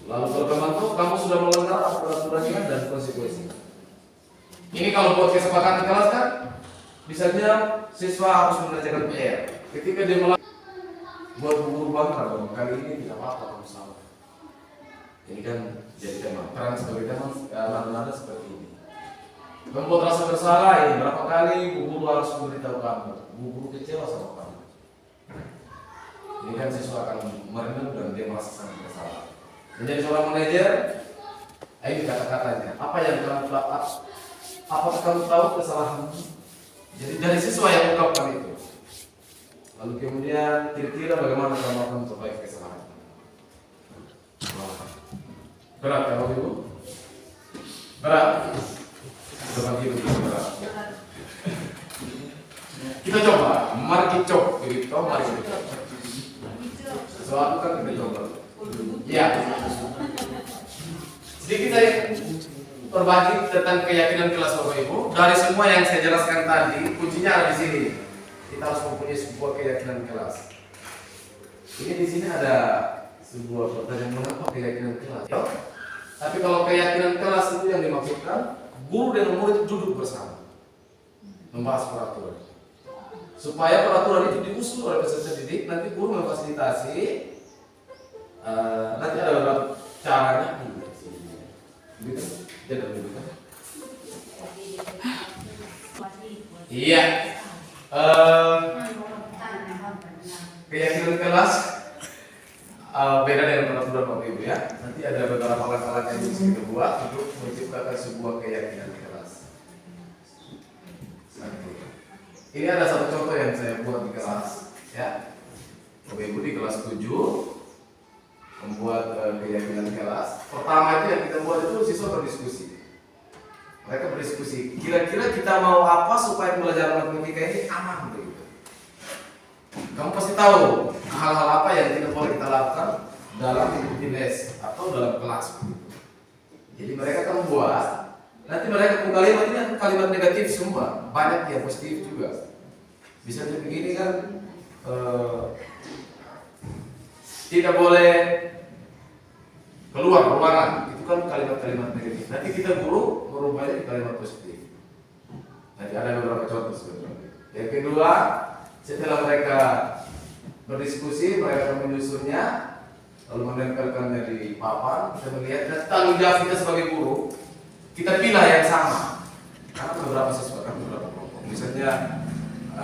Speaker 1: Lalu kalau pemantau, kamu sudah melanggar aturannya dan konsekuensinya. Ini kalau buat kesepakatan kelas kan, misalnya siswa harus mengerjakan PR. Ketika dia melakukan, buat guru bangga dong. Kali ini tidak apa-apa kamu salah. Ini kan jadi tema. Peran sebagai tema nada-nada seperti ini. Membuat rasa bersalah ini berapa kali guru harus memberitahu kamu, guru kecewa sama kamu. Ini kan siswa akan merenung dan dia merasa sangat bersalah. Menjadi seorang manajer, ini kata-katanya. Apa yang kamu tahu? Apakah kamu tahu kesalahanmu? Jadi dari siswa yang ungkapkan itu. Lalu kemudian kira-kira bagaimana kamu akan memperbaiki kesalahan? Berat ya Bapak Ibu? Berat. Berbagi begitu berat. Kita coba, mari kita coba, begitu, mari kita coba. Sesuatu kan kita coba. Ya. Sedikit saya berbagi tentang keyakinan kelas Bapak Ibu. Dari semua yang saya jelaskan tadi, kuncinya ada di sini. Kita harus mempunyai sebuah keyakinan kelas. Ini di sini ada sebuah pertanyaan, mengapa keyakinan kelas? Ya. Tapi kalau keyakinan kelas itu yang dimaksudkan, guru dan murid duduk bersama membahas peraturan supaya peraturan itu diusul oleh peserta didik. Nanti guru memfasilitasi, nanti ada beberapa caranya gitu. Jadi Iya. Keyakinan kelas beda dengan peraturan Bapak Ibu ya. Nanti ada beberapa langkah-langkah yang bisa kita buat untuk menciptakan sebuah keyakinan kelas. Satu. Ini ada satu contoh yang saya buat di kelas ya. Bapak Ibu di kelas 7 membuat keyakinan kelas. Pertama itu yang kita buat itu siswa berdiskusi. Mereka berdiskusi, kira-kira kita mau apa supaya pembelajaran matematika ini aman begitu. Kamu pasti tahu hal-hal apa yang tidak boleh kita lakukan dalam mengikuti les atau dalam kelas. Jadi mereka akan buat, nanti mereka kalimat ini kalimat negatif semua, banyak yang positif juga. Bisa jadi begini kan, tidak boleh keluar ruangan, itu kan kalimat-kalimat negatif. Nanti kita guru merubahnya di kalimat positif. Nanti ada beberapa contoh sebenarnya. Yang kedua, setelah mereka berdiskusi, mereka akan menyusunnya, lalu menempelkannya di papan. Kita melihat dan tanggung jawab kita sebagai guru, kita pilih yang sama. Karena beberapa siswa kan beberapa kelompok. Misalnya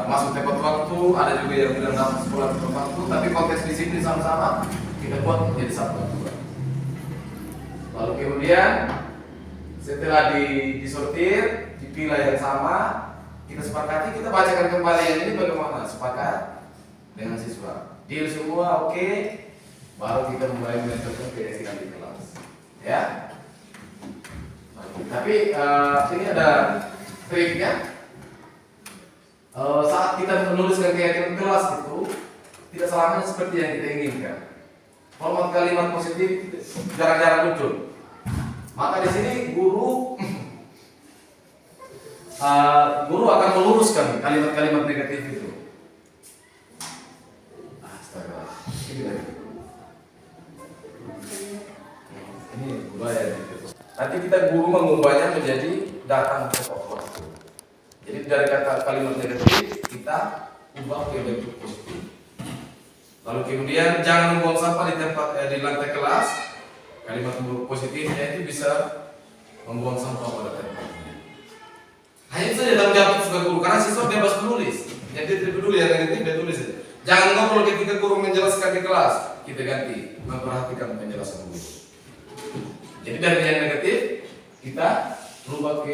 Speaker 1: masuk tepat waktu, ada juga yang bilang dalam sekolah tepat waktu, tapi konteks disiplin sama-sama kita buat menjadi satu aturan. Lalu kemudian setelah disortir, dipilih yang sama, kita sepakati, kita bacakan kembali yang ini bagaimana, sepakat dengan siswa. Deal semua, oke, baru kita mulai menentukan keyakinan di kelas. Ya. Tapi ini ada triknya. Saat kita menuliskan keyakinan kelas itu tidak selamanya seperti yang kita inginkan. Format kalimat positif jarang-jarang muncul. Maka di sini guru akan meluruskan kalimat-kalimat negatif itu. Astaga, ini lagi. Ini budaya gitu. Nanti kita guru mengubahnya menjadi datang tepat waktu. Jadi dari kata kalimat negatif kita ubah ke bentuk positif. Lalu kemudian jangan membuang sampah di tempat di lantai kelas. Kalimat positifnya itu bisa membuang sampah pada tempatnya. Hanya itu saja tanggung jawab sebagai guru, karena siswa bebas menulis. Jadi tidak peduli yang negatif dia tulis saja. Jangan ngobrol ketika guru menjelaskan di kelas, kita ganti memperhatikan penjelasan guru. Jadi dari yang negatif kita rubah ke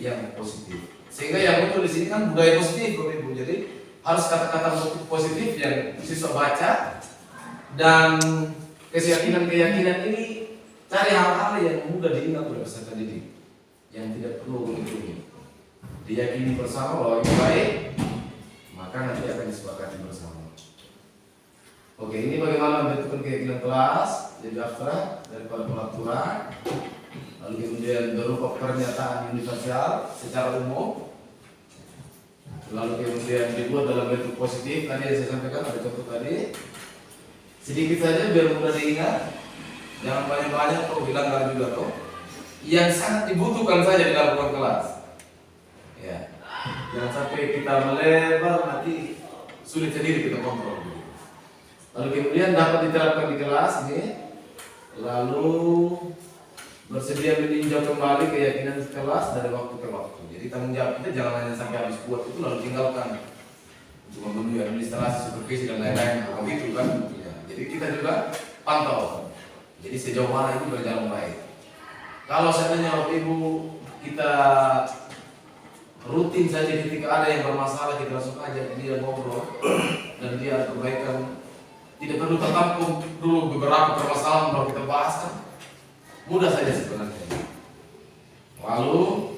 Speaker 1: yang positif. Sehingga yang muncul di sini kan budaya positif, Bapak Ibu. Jadi harus kata-kata positif yang siswa baca, dan keyakinan ini cari hal-hal yang mudah diingat oleh peserta didik, yang tidak perlu dihitung. Diyakini bersama bahwa itu baik, maka nanti akan disepakati bersama. Oke, ini bagaimana membentukkan keyakinan kelas, jadi abstrak daripada peraturan, lalu kemudian berupa pernyataan universal secara umum, lalu kemudian dibuat dalam bentuk positif. Tadi yang saya sampaikan ada contoh tadi, sedikit saja biar mudah diingat, jangan banyak-banyak kok bilang nggak juga kok. Yang sangat dibutuhkan saja di dalam ruang kelas. Ya, jangan sampai kita melebar nanti sulit sendiri kita kontrol. Lalu kemudian dapat diterapkan di kelas ini, lalu bersedia meninjau kembali keyakinan kelas dari waktu ke waktu. Jadi tanggung jawab kita jangan hanya sampai habis buat itu lalu tinggalkan untuk memenuhi administrasi, supervisi dan lain-lain, begitu kan? Ya. Jadi kita juga pantau. Jadi sejauh mana itu berjalan baik. Kalau seandainya Bapak Ibu kita rutin saja ketika ada yang bermasalah kita langsung ajak dia ngobrol dan dia ada perbaikan, tidak perlu tertampung dulu beberapa permasalahan baru kita bahas kan, mudah saja sebenarnya. Lalu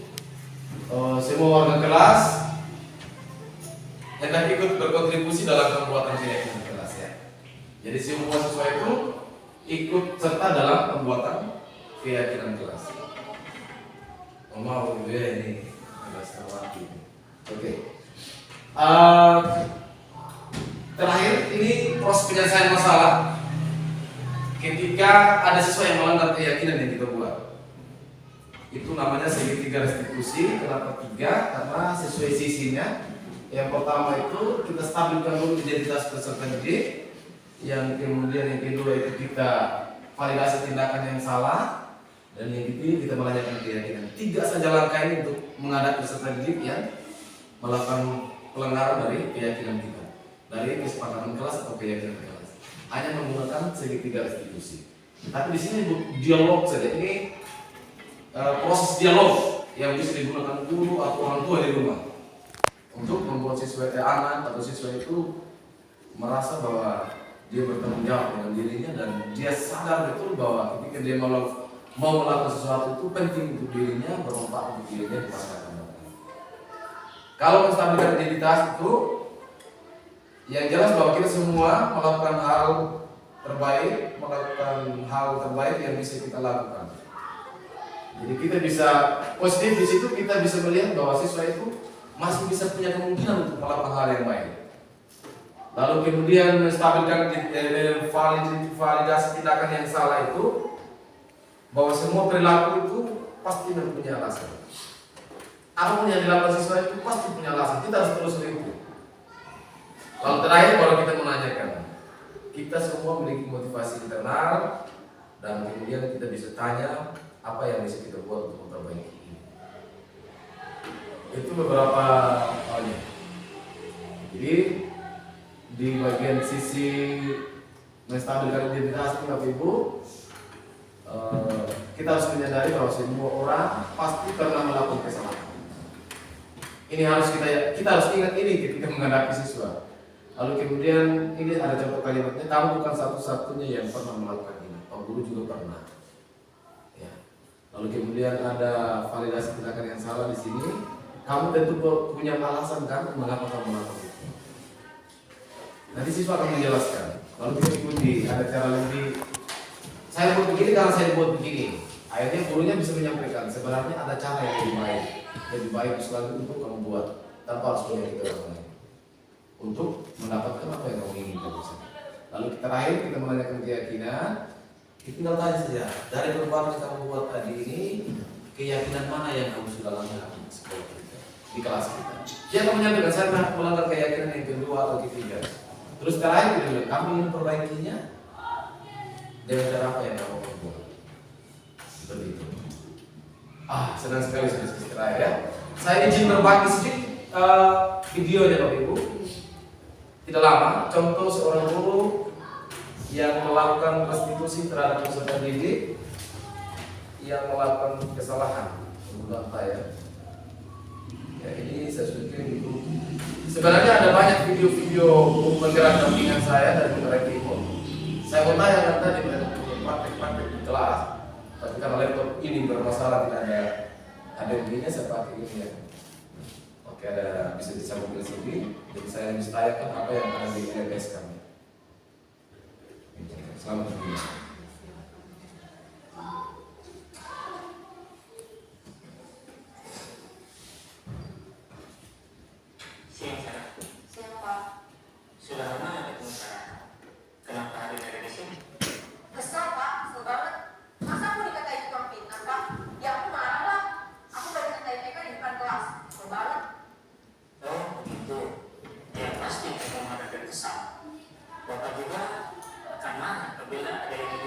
Speaker 1: semua warga kelas yang ikut berkontribusi dalam pembuatan keyakinan kelas ya. Jadi semua siswa itu ikut serta dalam pembuatan keyakinan kelas. Mau ya ini. Oke. Terakhir ini proses penyelesaian masalah ketika ada siswa yang melanggar keyakinan yang kita buat. Itu namanya segitiga restitusi. Kenapa 3? Karena sesuai sisinya. Yang pertama itu kita stabilkan dulu identitas peserta didik. Yang kemudian yang kedua itu kita validasi tindakan yang salah. Dan yang ketiga kita menanyakan keyakinan. 3 saja langkah ini untuk menghadapi peserta didik yang melakukan pelanggaran dari keyakinan kita, dari kesepakatan kelas atau keyakinan kelas. Hanya menggunakan segitiga restitusi. Tapi di sini dialog saja. Ini proses dialog yang bisa digunakan guru atau orang tua di rumah untuk membuat anak atau siswa itu merasa bahwa dia bertanggung jawab dengan dirinya dan dia sadar betul bahwa ketika dia mau melakukan sesuatu itu penting untuk dirinya, bermanfaat untuk dirinya di masa akan datang. Kalau menstabilkan identitas itu, yang jelas bahwa kita semua melakukan hal terbaik yang bisa kita lakukan. Jadi kita bisa positif di situ, kita bisa melihat bahwa siswa itu masih bisa punya kemungkinan untuk melakukan hal yang baik. Lalu kemudian menstabilkan validasi tindakan yang salah itu, bahwa semua perilaku itu pasti punya alasan. Apapun yang dilakukan siswa itu pasti punya alasan. Kita harus terus itu. Lalu terakhir baru kita menanyakan, kita semua memiliki motivasi internal dan kemudian kita bisa tanya apa yang bisa kita buat untuk memperbaiki ini. Itu beberapa halnya. Jadi di bagian sisi menstabilkan identitas Bapak Ibu, kita harus menyadari bahwa semua orang pasti pernah melakukan kesalahan. Ini harus kita harus ingat ini ketika menghadapi siswa. Lalu kemudian ini ada contoh kalimatnya, kamu bukan satu-satunya yang pernah melakukan ini. Pak Guru juga pernah. Ya. Lalu kemudian ada validasi tindakan yang salah di sini. Kamu tentu punya alasan kan mengapa kamu melakukan itu. Nanti siswa akan menjelaskan. Lalu kita ikuti, ada cara lebih. Saya buat begini karena saya buat begini. Akhirnya gurunya bisa menyampaikan sebenarnya ada cara yang lebih baik selalu untuk kamu buat tanpa harus menyakiti orang lain. Untuk mendapatkan apa yang kamu inginkan. Lalu terakhir kita menanyakan keyakinan. Kita tinggal tanya saja dari perbuatan yang kamu buat tadi ini, keyakinan mana yang kamu sudah langgar di sekolah kita, di kelas kita. Dia akan menyampaikan saya pernah melanggar keyakinan yang kedua atau ketiga. Terus terakhir kita bilang kamu ingin perbaikinya dengan cara apa yang kamu buat. Seperti itu. Senang sekali sesi terakhir ya. Saya izin berbagi sedikit videonya Bapak Ibu. Tidak lama, contoh seorang guru yang melakukan restitusi terhadap peserta didik yang melakukan kesalahan. Ya, ini saya sudah kirim itu. Sebenarnya ada banyak video-video penggerak dampingan saya dari Mereka Ibu. Saya mau tanya tadi mereka punya praktek-praktek di kelas, tapi karena laptop ini bermasalah tidak ada begini, saya pakai ini ya. Oke, ada bisa disambung ke sini. Jadi saya bisa tanyakan apa yang ada di LMS kami. Selamat menonton.
Speaker 5: Siapa? Sudah lama ya ketemu saya. Kenapa hari ini di sini?
Speaker 6: Kesel Pak, kesel banget. Masa aku dikatain tukang fitnah Pak? Ya aku marah lah. Aku baru dikatain mereka di depan kelas. Kesel banget.
Speaker 5: Oh begitu. Ya pasti kamu ada dan kesal. Bapak juga akan marah apabila ada yang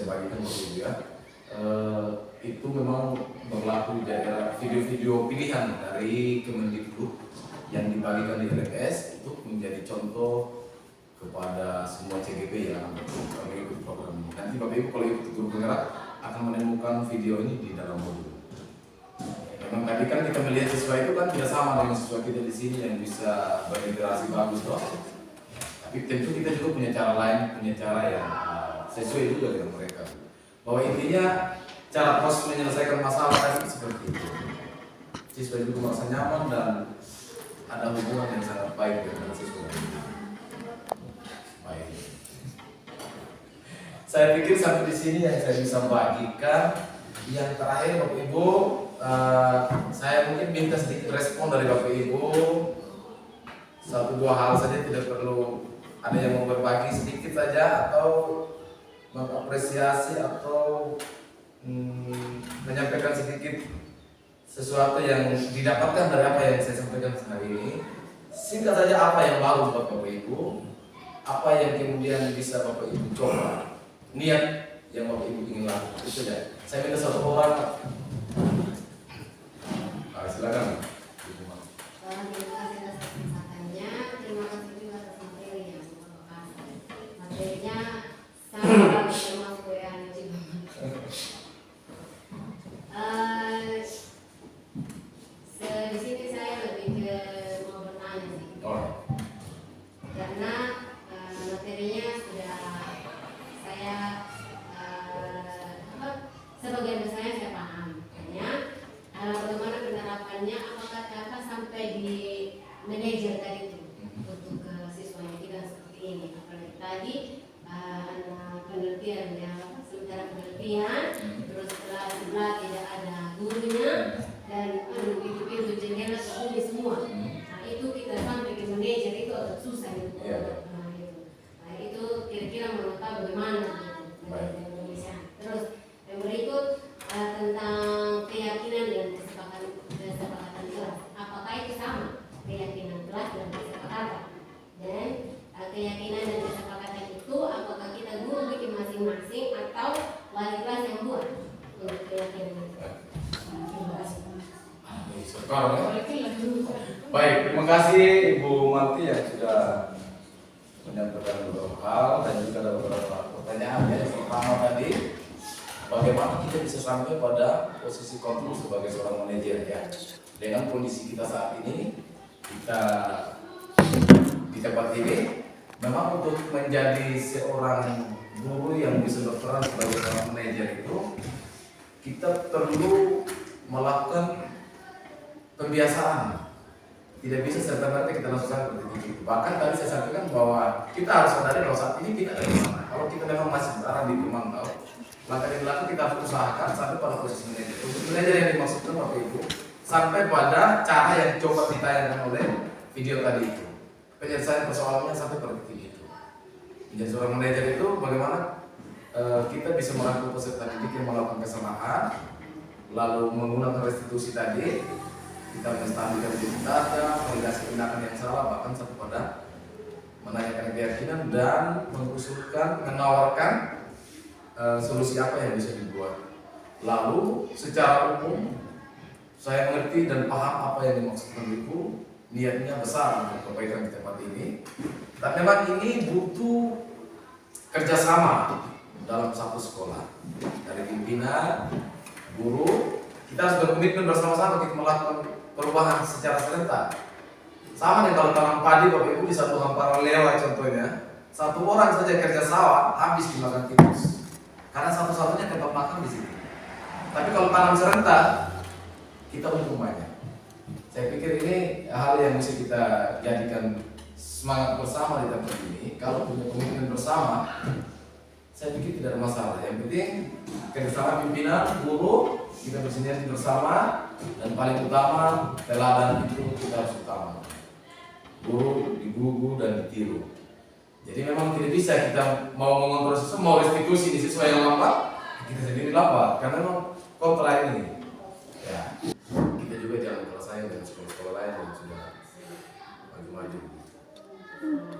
Speaker 1: saya bagikan Bapak Ibu ya. Itu memang berlaku di daerah video-video pilihan dari Kemendikbud yang dibagikan di LPS itu menjadi contoh kepada semua CGP yang mengikuti program ini. Nanti Bapak Ibu kalau ikut guru penggerak akan menemukan video ini di dalam modul. Memang tadi kan kita melihat siswa itu kan tidak sama dengan siswa kita di sini yang bisa berinteraksi bagus loh. Tapi tentu kita juga punya cara lain, punya cara yang sesuai juga dengan mereka. Bahwa intinya cara proses menyelesaikan masalah tadi seperti itu. Siswa juga merasa nyaman dan ada hubungan yang sangat baik dengan siswa. Baik. Saya pikir sampai di sini yang saya bisa bagikan. Yang terakhir Bapak Ibu, saya mungkin minta sedikit respon dari Bapak Ibu. 1-2 hal saja, tidak perlu ada yang mau berbagi sedikit saja atau mengapresiasi atau menyampaikan sedikit sesuatu yang didapatkan dari apa yang saya sampaikan hari ini. Singkat saja apa yang baru buat Bapak Ibu, apa yang kemudian bisa Bapak Ibu coba, niat yang Bapak Ibu ingin lakukan itu saja. Saya minta 1 orang. Silakan.
Speaker 7: Terima kasih atas kesempatannya. Terima kasih juga atas materi yang Bapak kasih. Materinya sangat termasuk yang juga. Di sini saya lebih ke mau bertanya sih. Karena materinya sudah saya sebagian besarnya saya paham. Hanya bagaimana penerapannya, apakah kakak sampai di manajer tadi itu untuk siswanya tidak seperti ini. Apalagi tadi anak penelitian ya, sementara penelitian terus setelah tidak ada gurunya dan pintu jendela terkunci semua. Nah itu kita sampai ke manajer itu agak susah gitu. Nah itu kira-kira menurut bagaimana gitu. Terus yang berikut tentang keyakinan dan kesepakatan kelas. Apakah itu sama keyakinan kelas dan kesepakatan? Dan keyakinan dan kesepakatan itu apakah kita guru bikin masing-masing atau wali kelas yang buat untuk keyakinan itu? Terima kasih.
Speaker 1: Baik, terima kasih Ibu Malti yang sudah menyampaikan beberapa hal dan juga ada beberapa pertanyaan. Yang pertama tadi, bagaimana kita bisa sampai pada posisi kontrol sebagai seorang manajer ya. Dengan kondisi kita saat ini, kita di tempat ini memang untuk menjadi seorang guru yang bisa berperan sebagai seorang manajer itu, kita perlu melakukan pembiasaan. Tidak bisa serta-merta kita langsung seperti itu. Bahkan tadi saya sampaikan bahwa kita harus sadari bahwa saat ini kita ada di mana. Kalau kita memang masih berada di pemantau, langkah yang belakang kita harus usahakan sampai pada posisi manajer. Untuk manajer yang dimaksudkan Bapak Ibu, sampai pada cara yang coba ditayangkan oleh video tadi itu. Penyelesaian persoalannya sampai pada titik itu. Menjadi seorang manajer itu bagaimana kita bisa merangkul peserta didik yang melakukan kesalahan, lalu menggunakan restitusi tadi, kita menstabilkan data, validasi tindakan yang salah, bahkan sampai pada menanyakan keyakinan dan mengusulkan, menawarkan solusi apa yang bisa dibuat. Lalu secara umum saya mengerti dan paham apa yang dimaksudkan Ibu, niatnya besar untuk kebaikan di tempat ini. Tapi memang ini butuh kerjasama dalam satu sekolah dari pimpinan, guru. Kita harus berkomitmen bersama-sama kita melakukan perubahan secara serentak. Sama dengan kalau tanam padi Bapak Ibu di satu hamparan lewa contohnya, 1 orang saja kerja sawah habis dimakan tikus. Karena satu-satunya tempat makan di sini. Tapi kalau tanam serentak, kita untung banyak. Saya pikir ini hal yang mesti kita jadikan semangat bersama di tempat ini. Kalau punya komitmen bersama, saya pikir tidak ada masalah. Yang penting kerjasama pimpinan, guru, kita bersinergi bersama, dan paling utama teladan itu kita harus utama. Guru digugu dan ditiru. Jadi memang tidak bisa kita mau mengontrol siswa, mau restitusi di siswa yang lambat, kita sendiri lambat karena memang kontra ini. Ya, kita juga jangan bersaing dengan sekolah-sekolah lain yang sudah maju-maju.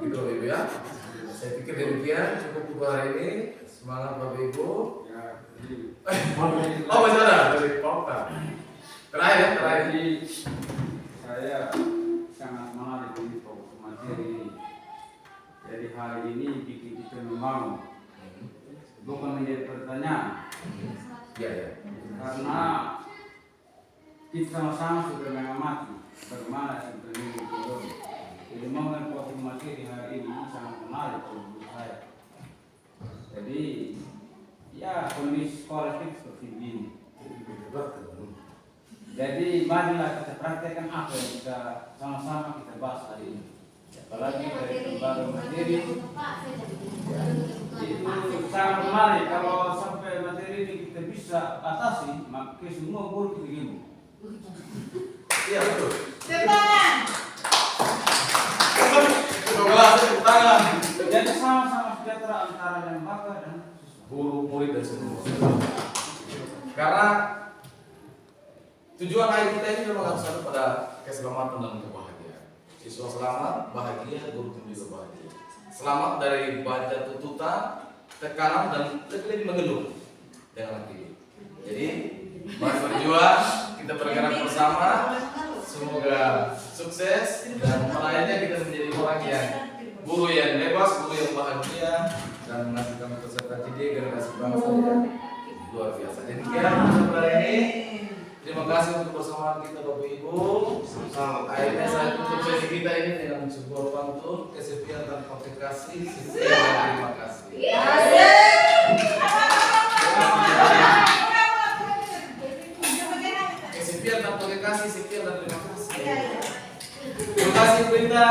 Speaker 1: Gitu Ibu ya. Saya pikir demikian cukup untuk hari ini. Semangat Bapak Ibu. Oh masih ada dari Pak. Terakhir.
Speaker 8: Jadi saya sangat menarik ini materi ini. Jadi hari ini bikin kita membangun, bukan menjadi pertanyaan.
Speaker 1: Ya.
Speaker 8: Karena kita sama-sama sudah mengamati bagaimana sebetulnya itu. Jadi momen materi hari ini sangat menarik untuk saya. Jadi ya kondisi kolektif seperti ini. Jadi marilah kita praktekkan apa yang kita sama-sama kita bahas hari ini. Apalagi dari berbagai materi itu sangat menarik. Kalau sampai materi ini kita bisa atasi, maka semua guru kita gini.
Speaker 1: Iya betul.
Speaker 8: Tangan. Jadi sama-sama sejahtera antara lembaga dan
Speaker 1: Guru, murid dan semua. Karena tujuan akhir kita ini memang harus ada pada keselamatan dan kebahagiaan. Siswa selamat, bahagia, guru pun juga bahagia. Selamat dari baca tuntutan, tekanan dan lebih mengeluh dengan aktif. Jadi mari berjuang, kita bergerak bersama. Semoga sukses dan pelayannya kita menjadi orang yang guru yang bebas, guru yang bahagia dan menghasilkan peserta didik generasi bangsa yang luar biasa. Demikian untuk hari ini. Terima kasih untuk bersamaan kita Bapak Ibu. Akhirnya saya tutup sesi kita ini dengan sebuah pantun kesepian tanpa kekasih, setia dan terima kasih. Kesepian tanpa kekasih, setia dan terima kasih. Terima kasih Berita.